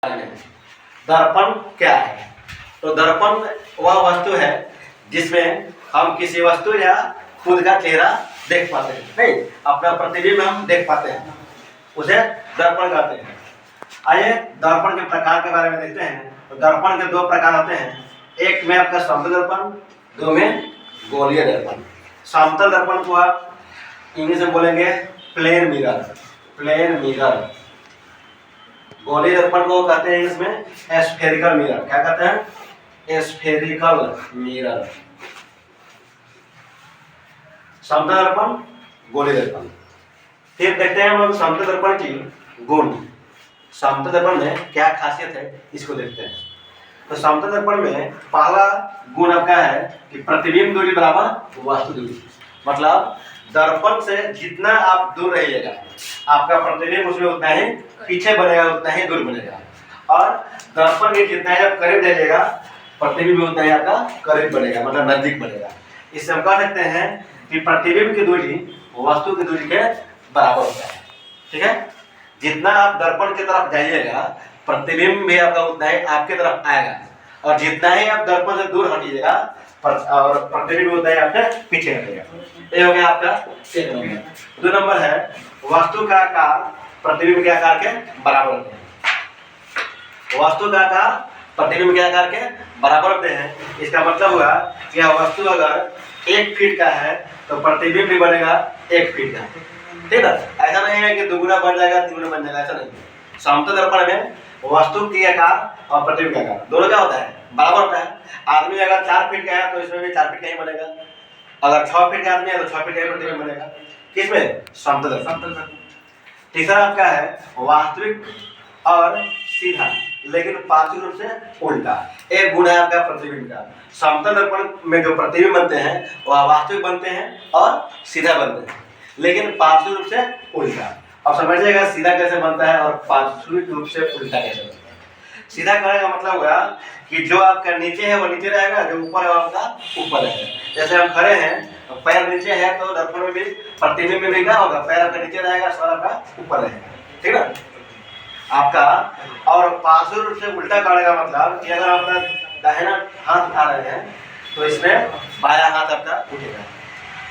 दर्पण क्या है? तो दर्पण वह वस्तु है जिसमें हम किसी वस्तु या खुद का चेहरा देख पाते हैं, नहीं अपना प्रतिबिंब हम देख पाते हैं, उसे दर्पण कहते हैं। आइए दर्पण के प्रकार के बारे में देखते हैं। तो दर्पण के दो प्रकार होते हैं, एक में आपका समतल दर्पण, दो में गोलीय दर्पण। समतल दर्पण को आप इंग्लिश में बोलेंगे प्लेन मिरर, प्लेन मिरर। गोलीय दर्पण को कहते हैं इंग्लिश में स्फेरिकल मिरर। क्या कहते हैं? Spherical mirror. समतल दर्पण, गोलीय दर्पण। फिर देखते हैं हम लोग समतल दर्पण की गुण। समतल दर्पण में क्या खासियत है इसको देखते हैं। तो समतल दर्पण में पहला गुण आपका है कि प्रतिबिंब दूरी बराबर वस्तु दूरी। मतलब दर्पण से जितना आप दूर रहिएगा आपका प्रतिबिंब उसमें उतना ही पीछे बनेगा, उतना ही दूर बनेगा। और दर्पण के जितना ही आप करीब जाइएगा प्रतिबिंब उतना ही आपका करीब बनेगा, मतलब नजदीक बनेगा। इससे हम कह सकते हैं कि प्रतिबिंब की दूरी वस्तु की दूरी के बराबर होता है। ठीक है, जितना आप दर्पण की तरफ जाइएगा प्रतिबिंब भी आपका उतना ही आपके तरफ आएगा, और जितना ही आप दर्पण से दूर हटिएगा और प्रतिबिंब उतना ही आपके पीछे हटेगा। ये हो गया आपका एक नंबर। दो नंबर है वस्तु का आकार प्रतिबिंब के आकार के बराबर होते हैं। वस्तु का आकार प्रतिबिंब के आकार के बराबर होते हैं। इसका मतलब हुआ कि यह वस्तु अगर 1 फीट का है तो प्रतिबिंब भी बनेगा 1 फीट का। ठीक है, ऐसा नहीं है कि दुगुना बन जाएगा तिगुना बन जाएगा, ऐसा नहीं। समतल दर्पण में वस्तु की आकार और प्रतिबिंब का आकार दोनों क्या होता है? बराबर होता है। आदमी अगर 4 फीट का है तो इसमें भी 4 फीट का ही बनेगा, अगर 6 फीट का आदमी है तो 6 फीट का ही प्रतिबिंब बनेगा। किसमें? समतल दर्पण। तीसरा आपका है वास्तविक और सीधा लेकिन पार्श्विक रूप से उल्टा। एक गुण है आपका प्रतिबिंब का। समतल दर्पण में जो प्रतिबिंब बनते हैं वह वास्तविक बनते हैं और सीधा बनते हैं, लेकिन पार्श्विक रूप से उल्टा। अब समझिएगा सीधा कैसे बनता है और पार्श्विक रूप से उल्टा कैसे बनता है। सीधा करने का मतलब हुआ कि जो आपका नीचे है वो नीचे रहेगा, जो ऊपर है वो आपका ऊपर रहेगा। जैसे हम खड़े हैं तो पैर नीचे है तो दर्पण में भी प्रतिबिंब में भी क्या होगा? पैर आपका नीचे रहेगा, सर आपका ऊपर रहेगा। ठीक है आपका। और पार्श्विक रूप से उल्टा करने का मतलब कि अगर आप अपना दाहिना हाथ उठा रहे हैं तो इसमें बाया हाथ आपका उठेगा,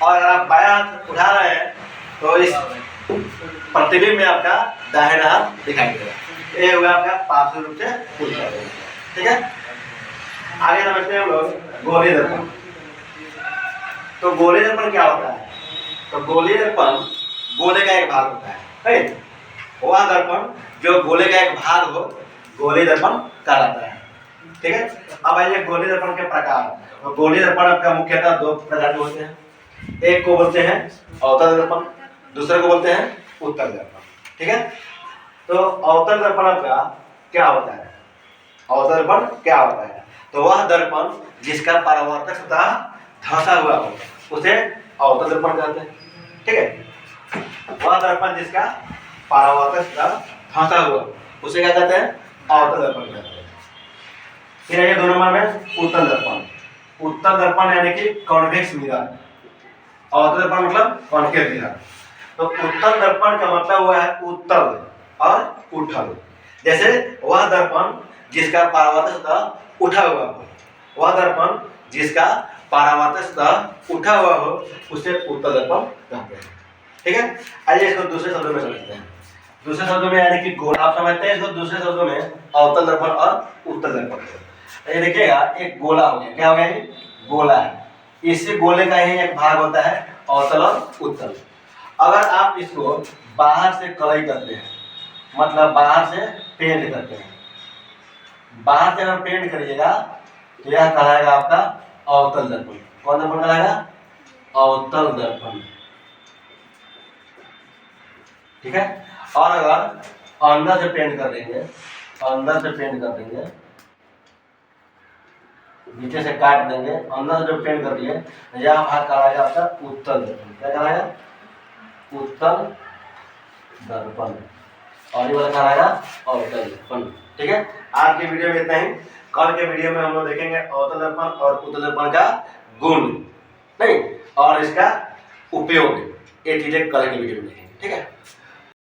और अगर आप बाया हाथ उठा रहे हैं तो इस प्रतिबिंब में आपका दाहिना हाथ दिखाई देगा। ये होगा आपका पार्श्विक रूप से उल्टा। ठीक है, आगे समझते हैं हम लोग गोलीय दर्पण। तो गोलीय दर्पण क्या होता है? तो गोलीय दर्पण गोले का एक भाग होता है। वह दर्पण जो गोले का एक भाग हो गोलीय दर्पण कहलाता है। ठीक है, अब आइए गोलीय दर्पण के प्रकार। तो गोलीय दर्पण आपका मुख्यतः 2 प्रकार के होते हैं। एक को बोलते हैं अवतल दर्पण, दूसरे को बोलते हैं उत्तल दर्पण। ठीक है, तो अवतल दर्पण आपका क्या होता है? अवतल दर्पण क्या होता है? तो वह दर्पण जिसका परावर्तक सतह धंसा हुआ हो उसे अवतल दर्पण कहते हैं। ठीक है, वह दर्पण जिसका परावर्तक सतह धंसा हुआ उसे क्या कहते हैं? अवतल दर्पण कहते हैं। फिर आइए 2 नंबर में उत्तल दर्पण। उत्तल दर्पण यानी कि कॉन्वेक्स मिरर। अवतल दर्पण मतलब कॉन्केव मिरर। तो उत्तल दर्पण का मतलब हुआ है उत्तल और उठल। जैसे वह दर्पण जिसका परावर्तक सतह उठा हुआ हो, वह दर्पण जिसका परावर्तक सतह उठा हुआ हो उसे उत्तल दर्पण कहते हैं। ठीक है, आइए इसको दूसरे शब्दों में समझते हैं। दूसरे शब्दों में यानी कि गोला, आप समझते हैं इसको दूसरे शब्दों में अवतल दर्पण और उत्तल दर्पण। ये देखिएगा एक गोला हो गया, क्या हो गया? ये गोला है। इसी गोले का ही एक भाग होता है अवतल और उत्तल। अगर आप इसको बाहर से कलई करते हैं, मतलब बाहर से पेंट करते हैं, बाहर से अगर पेंट करिएगा तो यह कहलाएगा आपका अवतल दर्पण। कौन दर्पण कहलाएगा? अवतल दर्पण। ठीक है, और अगर अंदर से पेंट कर देंगे, अंदर से पेंट कर देंगे, नीचे से काट देंगे, अंदर से जो पेंट कर दिए यह भाग कहलाएगा आपका उत्तल दर्पण। क्या कहलाएगा? उत्तल दर्पण। और ये वाला कहलाएगा अवतल दर्पण। ठीक है, आज के वीडियो में इतना ही। कल के वीडियो में हम लोग देखेंगे अवतल दर्पण और उत्तल दर्पण का गुण नहीं और इसका उपयोग। ये चीजें कल के वीडियो में देखेंगे। ठीक है।